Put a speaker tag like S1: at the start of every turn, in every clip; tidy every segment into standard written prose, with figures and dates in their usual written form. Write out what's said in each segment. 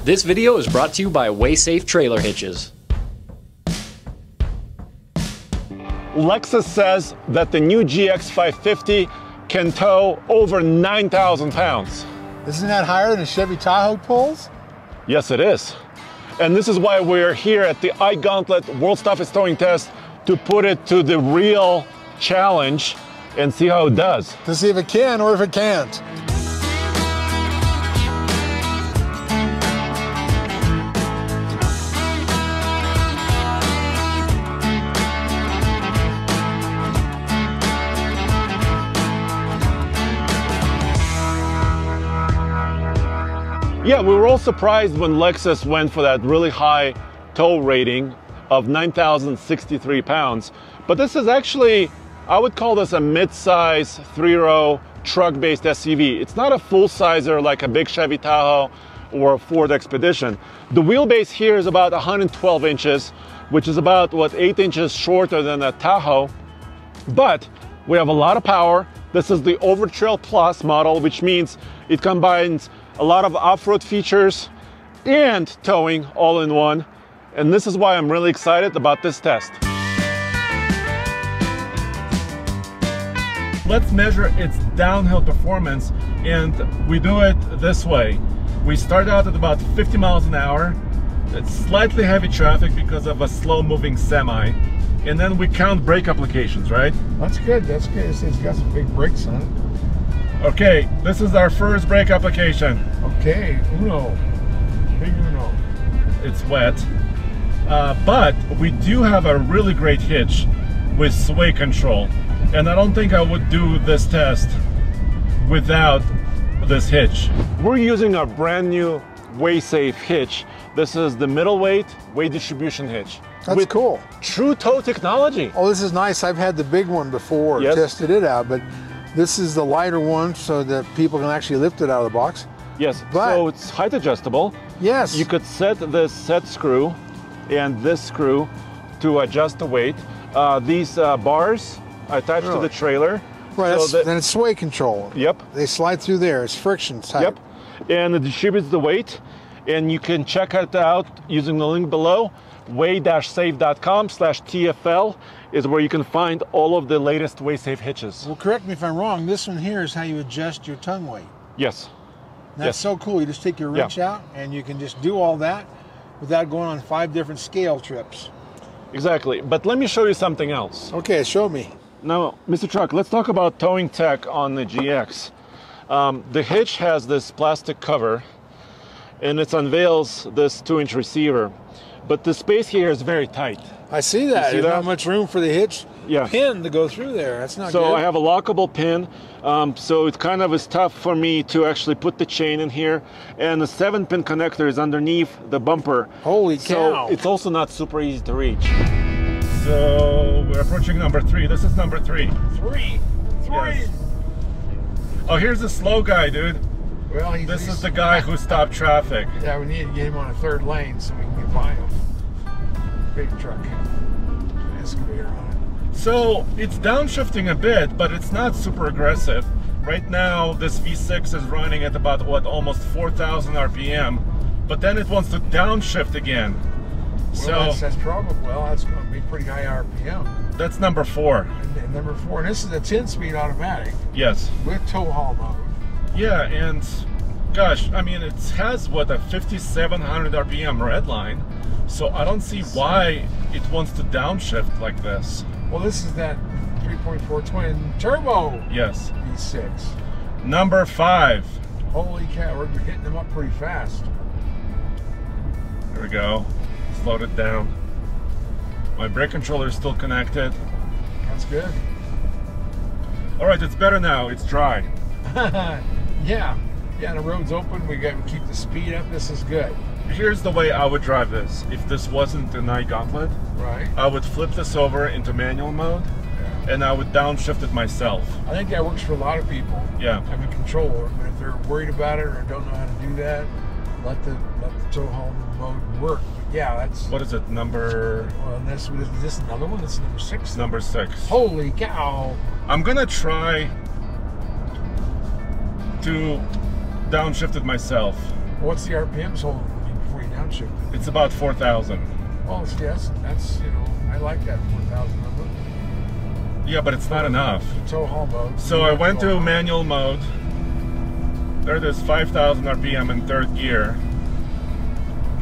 S1: This video is brought to you by WaySafe Trailer Hitches.
S2: Lexus says that the new GX550 can tow over 9,000 pounds.
S3: Isn't that higher than a Chevy Tahoe pulls?
S2: Yes, it is. And this is why we're here at the iGauntlet World's Toughest Towing Test to put it to the real challenge and see how it does.
S3: To see if it can or if it can't.
S2: Yeah, we were all surprised when Lexus went for that really high tow rating of 9,063 pounds. But this is actually, I would call this a mid-size 3-row truck-based SUV. It's not a full-sizer like a big Chevy Tahoe or a Ford Expedition. The wheelbase here is about 112 inches, which is about, 8 inches shorter than a Tahoe. But we have a lot of power. This is the Overtrail Plus model, which means it combines a lot of off-road features and towing all in one. And this is why I'm really excited about this test. Let's measure its downhill performance, and we do it this way. We start out at about 50 miles an hour. It's slightly heavy traffic because of a slow-moving semi. And then we count brake applications, right?
S3: That's good, that's good. It's got some big brakes on it.
S2: Okay, this is our first brake application.
S3: Okay, Uno. Big Uno.
S2: It's wet. But we do have a really great hitch with sway control. And I don't think I would do this test without this hitch. We're using a brand new WaySafe hitch. This is the middleweight weight distribution hitch.
S3: That's
S2: with
S3: cool.
S2: True tow technology.
S3: Oh, this is nice. I've had the big one before,
S2: Yes.
S3: tested it out, but this is the lighter one so that people can actually lift it out of the box.
S2: Yes,
S3: But-
S2: so it's height adjustable.
S3: Yes.
S2: You could set this set screw and this screw to adjust the weight. These bars are attached to
S3: Really?
S2: the trailer.
S3: Right,
S2: so that-
S3: then it's sway control.
S2: Yep.
S3: They slide through there. It's friction type.
S2: Yep, and it distributes the weight, and you can check it out using the link below. way-safe.com/TFL is where you can find all of the latest WaySafe hitches.
S3: Well, correct me if I'm wrong. This one here is how you adjust your tongue weight.
S2: Yes,
S3: That's
S2: Yes.
S3: so cool. You just take your wrench out and you can just do all that without going on 5 different scale trips.
S2: exactly. But let me show you something else.
S3: Okay, show me.
S2: Now, Mr. Truck, let's talk about towing tech on the GX. The hitch has this plastic cover, and it unveils this 2-inch receiver. But the space here is very tight.
S3: I see that.
S2: see
S3: There's
S2: that?
S3: not much room for the hitch
S2: Yeah.
S3: pin to go through there. That's not
S2: So
S3: good.
S2: I have a lockable pin, so it kind of is tough for me to actually put the chain in here. And the 7-pin connector is underneath the bumper.
S3: Holy
S2: So
S3: cow.
S2: it's also not super easy to reach. So we're approaching number 3. This is number 3.
S3: Three.
S2: Yes. Oh, here's the slow guy, dude.
S3: Well,
S2: This is the guy who stopped traffic.
S3: Yeah, we need to get him on a 3rd lane so we can get by him. Big truck. Excavator on it.
S2: So it's downshifting a bit, but it's not super aggressive. Right now, this V6 is running at about, almost 4,000 RPM, but then it wants to downshift again.
S3: Well, that's probably, that's going to be pretty high RPM.
S2: That's number 4.
S3: And number 4, and this is a 10-speed automatic
S2: Yes.
S3: with tow haul mode.
S2: Yeah, and gosh, I mean, it has, a 5,700 RPM red line, so I don't see why it wants to downshift like this.
S3: Well, this is that 3.4 twin turbo
S2: Yes.
S3: V6.
S2: Number 5.
S3: Holy cow, we're hitting them up pretty fast.
S2: There we go. Slowed it down. My brake controller is still connected.
S3: That's good.
S2: All right, it's better now. It's dry.
S3: Yeah, the road's open. We got to keep the speed up. This is good.
S2: Here's the way I would drive this. If this wasn't an iGauntlet,
S3: Right.
S2: I would flip this over into manual mode, and I would downshift it myself.
S3: I think that works for a lot of people.
S2: Yeah.
S3: Having control over it, but if they're worried about it or don't know how to do that, let the tow haul mode work. But yeah, that's.
S2: What is it? Number
S3: Well, is this another one? That's number 6.
S2: number 6.
S3: Holy cow!
S2: I'm gonna try to downshift it myself.
S3: What's the RPMs holding? before you downshift it.
S2: It's about 4,000.
S3: Well, yes, that's I like that 4,000 number.
S2: Yeah, but it's not enough.
S3: The tow haul mode.
S2: So I went to manual mode. There it is, 5,000 RPM in third gear.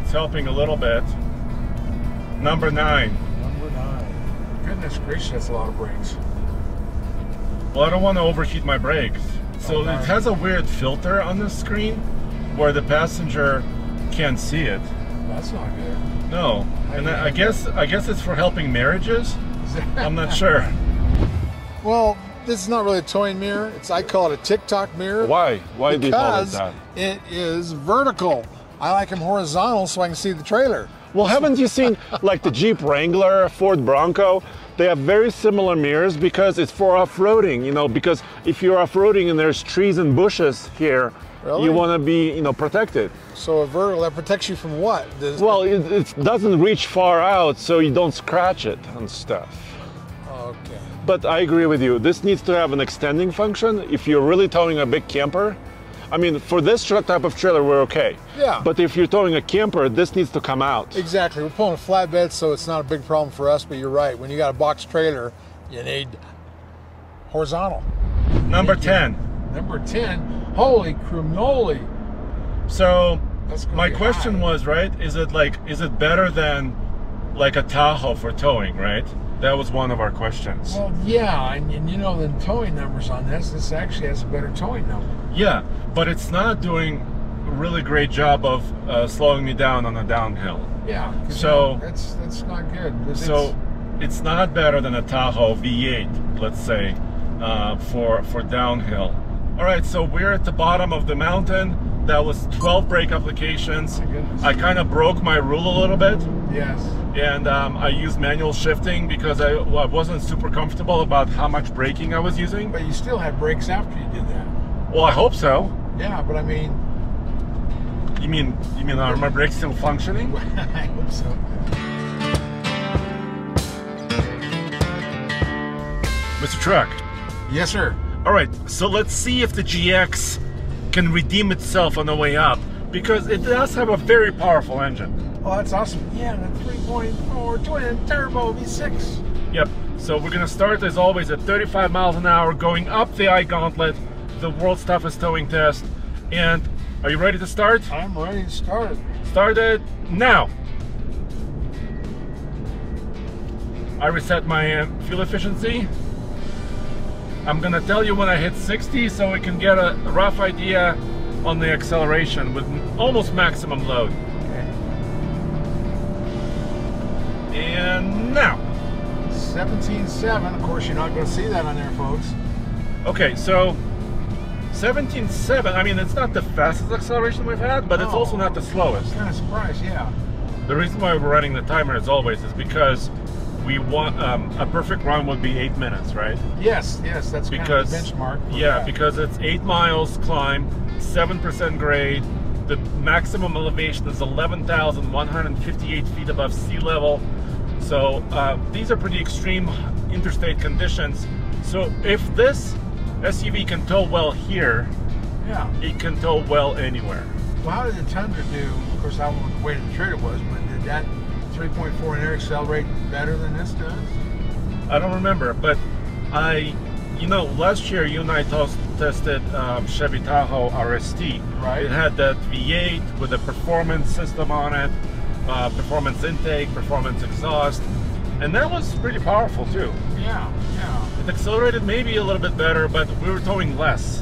S2: It's helping a little bit. Number 9.
S3: Number 9. Goodness gracious, that's a lot of brakes.
S2: Well, I don't want to overheat my brakes. So it has a weird filter on the screen where the passenger can't see it.
S3: That's not good.
S2: No, and I guess it's for helping marriages. I'm not sure.
S4: Well, this is not really a towing mirror. I call it a TikTok mirror.
S2: Why? Why do you call it
S4: Because
S2: that?
S4: it is vertical. I like them horizontal so I can see the trailer.
S2: Well, haven't you seen like the Jeep Wrangler, Ford Bronco? They have very similar mirrors because it's for off-roading, because if you're off-roading and there's trees and bushes here,
S4: Really?
S2: you want to be, protected.
S4: So a vertical, that protects you from what?
S2: Well, it doesn't reach far out, so you don't scratch it and stuff.
S4: Okay.
S2: But I agree with you. This needs to have an extending function. If you're really towing a big camper, I mean, for this type of trailer, we're okay.
S4: Yeah.
S2: But if you're towing a camper, this needs to come out.
S4: Exactly. We're pulling a flatbed, so it's not a big problem for us, but you're right. When you got a box trailer, you need horizontal.
S2: Number 10.
S3: Number 10. Holy cannoli.
S2: So
S3: That's gonna
S2: my
S3: be
S2: question
S3: high.
S2: was, right, is it better than like a Tahoe for towing, right? That was one of our questions.
S3: Well, yeah, and the towing numbers on this actually has a better towing number.
S2: Yeah, but it's not doing a really great job of slowing me down on a downhill.
S3: Yeah. 'Cause,
S2: So-
S3: that's not good. But
S2: So it's not better than a Tahoe V8, let's say, for downhill. All right, so we're at the bottom of the mountain. That was 12 brake applications.
S3: My goodness.
S2: I kind of broke my rule a little bit,
S3: yes.
S2: and I used manual shifting because I wasn't super comfortable about how much braking I was using.
S3: But you still had brakes after you did that.
S2: Well, I hope so.
S3: Yeah, but I mean,
S2: You mean are my brakes still functioning?
S3: I hope so.
S2: Mr. Truck.
S3: Yes, sir.
S2: All right, so let's see if the GX can redeem itself on the way up, because it does have a very powerful engine.
S3: Oh, that's awesome. Yeah, the 3.4 twin turbo V6.
S2: Yep, so we're gonna start as always at 35 miles an hour, going up the I-Gauntlet, the world's toughest towing test. And are you ready to start?
S3: I'm ready to start.
S2: Start it now. I reset my fuel efficiency. I'm gonna tell you when I hit 60 so we can get a rough idea on the acceleration with almost maximum load.
S3: Okay.
S2: And now.
S3: 17.7. Of course, you're not going to see that on there, folks.
S2: Okay, so 17.7, I mean, it's not the fastest acceleration we've had, but it's
S3: No.
S2: also not the slowest.
S3: Kind of surprised, yeah.
S2: The reason why we're running the timer as always is because we want a perfect run would be 8 minutes, right?
S3: Yes, that's
S2: Because
S3: kind of the benchmark. for
S2: yeah,
S3: that.
S2: because it's 8 miles climb, 7% grade. The maximum elevation is 11,158 feet above sea level. So these are pretty extreme interstate conditions. So if this SUV can tow well here,
S3: Yeah.
S2: it can tow well anywhere.
S3: Well, how did the Tundra do? Of course, I don't know what the weight of the trailer was, but did that 3.4 in air accelerate better than this does?
S2: I don't remember, but last year you and I tested Chevy Tahoe RST.
S3: Right.
S2: It had that V8 with a performance system on it, performance intake, performance exhaust, and that was pretty powerful too.
S3: Yeah.
S2: It accelerated maybe a little bit better, but we were towing less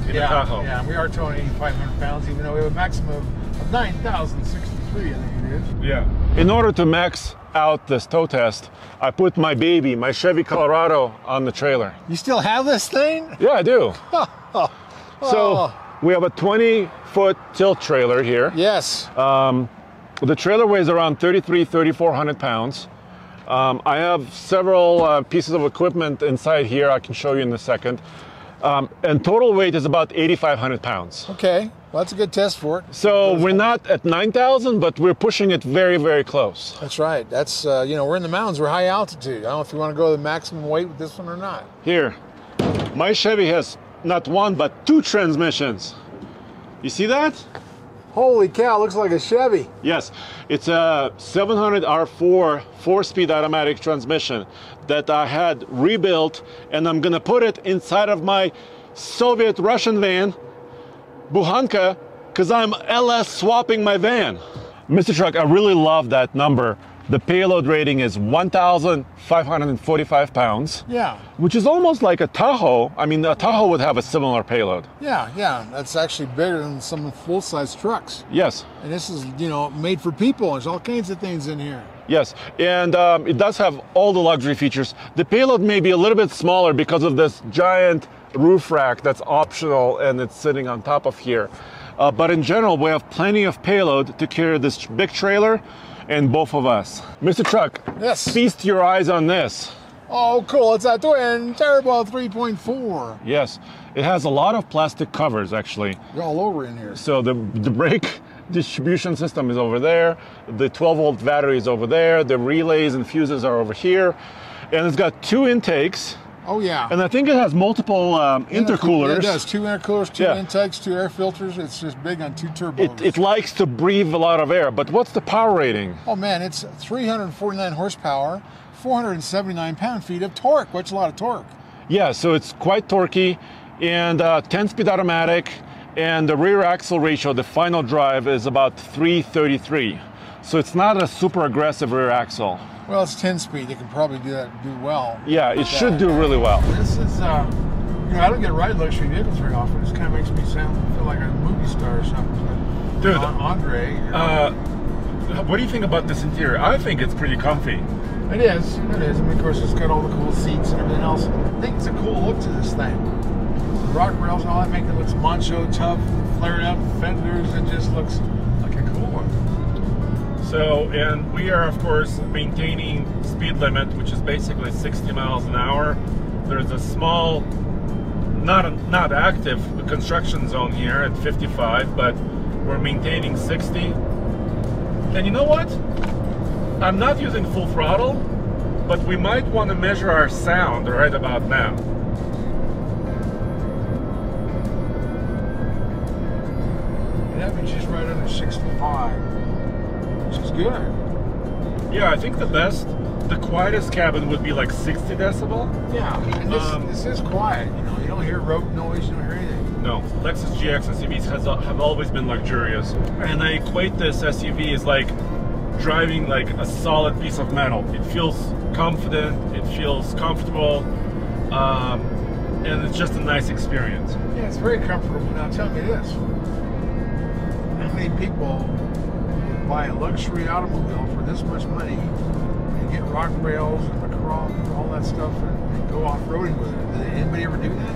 S2: in the Tahoe.
S3: Yeah, we are towing 8,500 pounds, even though we have a maximum of 9,063, I think it is.
S2: Yeah. In order to max out this tow test, I put my baby, my Chevy Colorado, on the trailer.
S4: You still have this thing?
S2: Yeah, I do.
S4: Oh.
S2: So we have a 20-foot tilt trailer here.
S4: Yes.
S2: The trailer weighs around 3,400 pounds. I have several pieces of equipment inside here I can show you in a second. And total weight is about 8,500 pounds.
S4: Okay. Well, that's a good test for it.
S2: So we're not at 9,000, but we're pushing it very, very close.
S4: That's right. That's, we're in the mountains. We're high altitude. I don't know if you want to go to the maximum weight with this one or not.
S2: Here, my Chevy has not one, but 2 transmissions. You see that?
S4: Holy cow, looks like a Chevy.
S2: Yes, it's a 700 R4 4-speed automatic transmission that I had rebuilt, and I'm gonna put it inside of my Soviet Russian van, Buhanka, because I'm LS swapping my van. Mr. Truck, I really love that number. The payload rating is 1,545 pounds.
S4: Yeah.
S2: Which is almost like a Tahoe. I mean, a Tahoe would have a similar payload.
S4: Yeah, yeah. That's actually bigger than some full-size trucks.
S2: Yes.
S4: And this is, you know, made for people. There's all kinds of things in here.
S2: Yes, and it does have all the luxury features. The payload may be a little bit smaller because of this giant roof rack that's optional and it's sitting on top of here. But in general, we have plenty of payload to carry this big trailer and both of us. Mr. Truck,
S4: Yes.
S2: feast your eyes on this.
S4: Oh, cool. It's a twin turbo 3.4.
S2: Yes, it has a lot of plastic covers actually.
S4: You're all over in here.
S2: So the brake distribution system is over there, the 12-volt battery is over there, the relays and fuses are over here, and it's got 2 intakes.
S4: Oh, yeah.
S2: And I think it has multiple intercoolers.
S4: Yeah, it does. 2 intercoolers, 2
S2: Yeah.
S4: intakes, 2 air filters. It's just big on 2 turbos.
S2: It likes to breathe a lot of air, but what's the power rating?
S4: Oh, man, it's 349 horsepower, 479 pound-feet of torque, which is a lot of torque.
S2: Yeah, so it's quite torquey, and 10-speed automatic, and the rear axle ratio, the final drive, is about 333. So it's not a super aggressive rear axle.
S4: Well, it's 10-speed. It can probably do well.
S2: Yeah, it should do really well.
S3: This is, you know, I don't get ride luxury vehicles very often. This kind of makes me feel like a movie star or something. But,
S2: Dude,
S3: Andre.
S2: what do you think about this interior? I think it's pretty comfy.
S3: It is. It is. I mean, of course, it's got all the cool seats and everything else. I think it's a cool look to this thing. The rock rails and all that make it look macho, tough, flared out fenders. It just looks like a cool one.
S2: So, and we are, of course, maintaining speed limit, which is basically 60 miles an hour. There's a small, not active construction zone here at 55, but we're maintaining 60. And you know what? I'm not using full throttle, but we might want to measure our sound right about now.
S3: That means she's right under 65. Which is good.
S2: Yeah, I think the quietest cabin would be like 60 decibel.
S3: Yeah, and this is quiet. You know, you don't hear road noise, you don't hear anything.
S2: No, Lexus GX550s have always been luxurious, and I equate this SUV as like driving like a solid piece of metal. It feels confident, it feels comfortable, and it's just a nice experience.
S3: Yeah, it's very comfortable. Now, tell me this: how many people buy a luxury automobile for this much money and get rock rails and the chrome and all that stuff and go off-roading with it? Did anybody ever do that?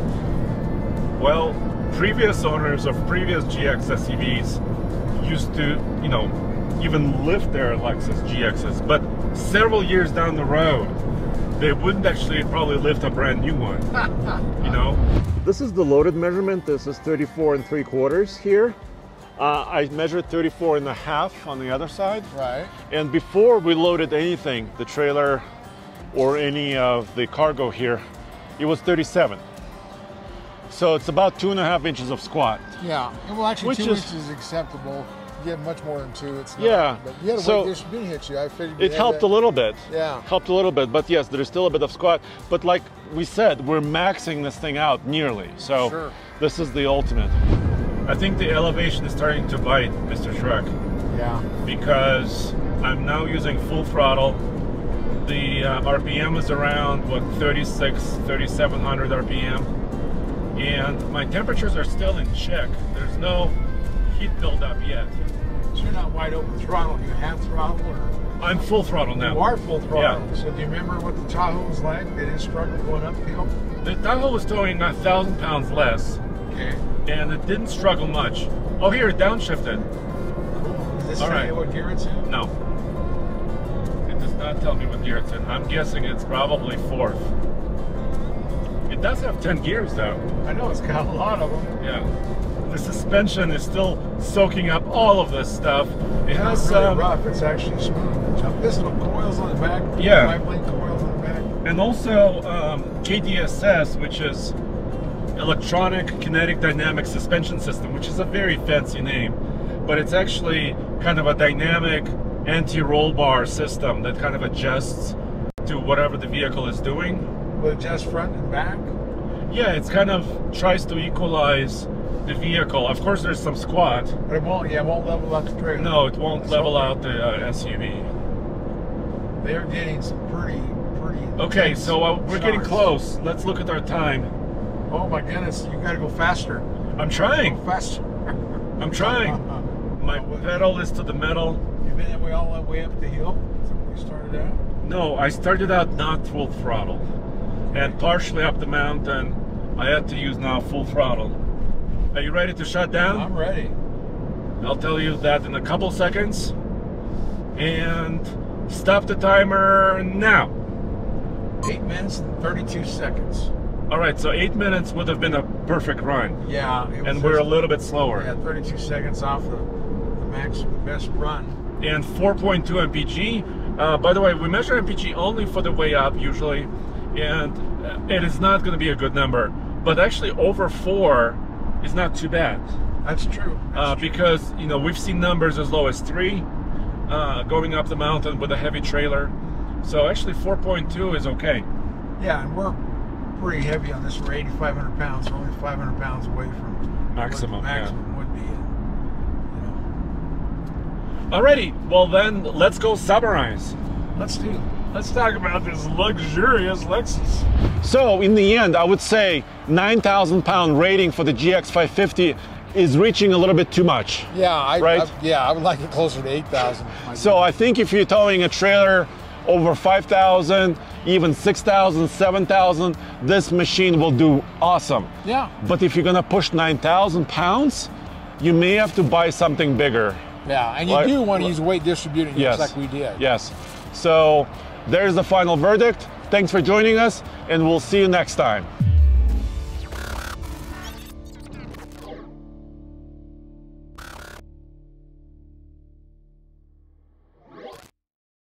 S2: Well, previous owners of previous GX SUVs used to, you know, even lift their Lexus GXs, but several years down the road, they wouldn't actually probably lift a brand new one, you know? This is the loaded measurement. This is 34 3/4 here. I measured 34.5 on the other side.
S4: Right.
S2: And before we loaded anything, the trailer or any of the cargo here, it was 37. So it's about 2.5 inches of squat.
S4: Yeah. Well, actually,
S2: Which
S4: 2
S2: is-
S4: inches is acceptable. You get much more than 2. It's not.
S2: Yeah.
S4: But you had a
S2: So
S4: weight distribution hit you. I figured
S2: it helped a little bit.
S4: Yeah.
S2: Helped a little bit, but yes, there's still a bit of squat. But like we said, we're maxing this thing out nearly. So
S4: Sure.
S2: This is the ultimate. I think the elevation is starting to bite, Mr. Truck,
S4: Yeah.
S2: because I'm now using full throttle. The RPM is around, what, 3,700 RPM. And my temperatures are still in check. There's no heat buildup yet.
S3: So you're not wide open throttle. You have throttle, or
S2: I'm full throttle now.
S3: you are full throttle.
S2: Yeah.
S3: So do you remember what the Tahoe was like? They didn't struggle going uphill.
S2: The Tahoe was towing 1,000 pounds less,
S3: Okay.
S2: and it didn't struggle much. Oh, here, it downshifted.
S3: Cool. Does this
S2: All
S3: tell
S2: right.
S3: you what gear it's in?
S2: No. It does not tell me what gear it's in. I'm guessing it's probably 4th. It does have 10 gears, though.
S3: I know it's got a lot of them.
S2: Yeah. The suspension is still soaking up all of this stuff. It
S3: It's
S2: has
S3: not really rough. It's actually smooth. This little coils on the back.
S2: Yeah.
S3: 5-link coils on the back.
S2: and also KDSS, which is Electronic Kinetic Dynamic Suspension System, which is a very fancy name. but it's actually kind of a dynamic anti-roll bar system that kind of adjusts to whatever the vehicle is doing.
S3: Will it adjust front and back?
S2: Yeah, it's kind of tries to equalize the vehicle. Of course, there's some squat.
S3: But it won't. Yeah, it won't level out the trailer.
S2: No, it won't level out the SUV.
S3: They're getting some pretty.
S2: Okay, so we're getting
S3: showers.
S2: close. Let's look at our time.
S3: Oh my goodness, you got to go faster.
S2: I'm trying.
S3: Go faster.
S2: I'm trying. My pedal is to the metal.
S3: You've been all the way up the hill since we started out?
S2: No, I started out not full throttle, and partially up the mountain. I had to use now full throttle. Are you ready to shut down?
S3: I'm ready.
S2: I'll tell you that in a couple seconds. And stop the timer now.
S3: 8 minutes and 32 seconds.
S2: All right, so 8 minutes would have been a perfect run.
S3: Yeah. It was
S2: And we're a
S3: just-
S2: little bit slower.
S3: Yeah, 32 seconds off the max, the best run.
S2: And 4.2 mpg. By the way, we measure mpg only for the way up usually, and it is not going to be a good number. But actually, over 4 is not too bad.
S3: That's true. That's true.
S2: Because we've seen numbers as low as 3 going up the mountain with a heavy trailer. So actually, 4.2 is okay.
S3: Yeah, and we're pretty heavy on this. We're 8,500 pounds. We're only 500 pounds away from
S2: Maximum,
S3: what the maximum would be.
S2: Alrighty, well then, let's go summarize.
S3: Let's talk about this luxurious Lexus.
S2: So in the end, I would say 9,000 pound rating for the GX550 is reaching a little bit too much.
S4: Yeah,
S2: I
S4: would like it closer to 8,000.
S2: So I think if you're towing a trailer over 5,000, even 6,000, 7,000, this machine will do awesome.
S4: Yeah.
S2: But if you're gonna push 9,000 pounds, you may have to buy something bigger.
S4: Yeah, and you do want to use weight distributing units like we did.
S2: Yes. So there's the final verdict. Thanks for joining us, and we'll see you next time.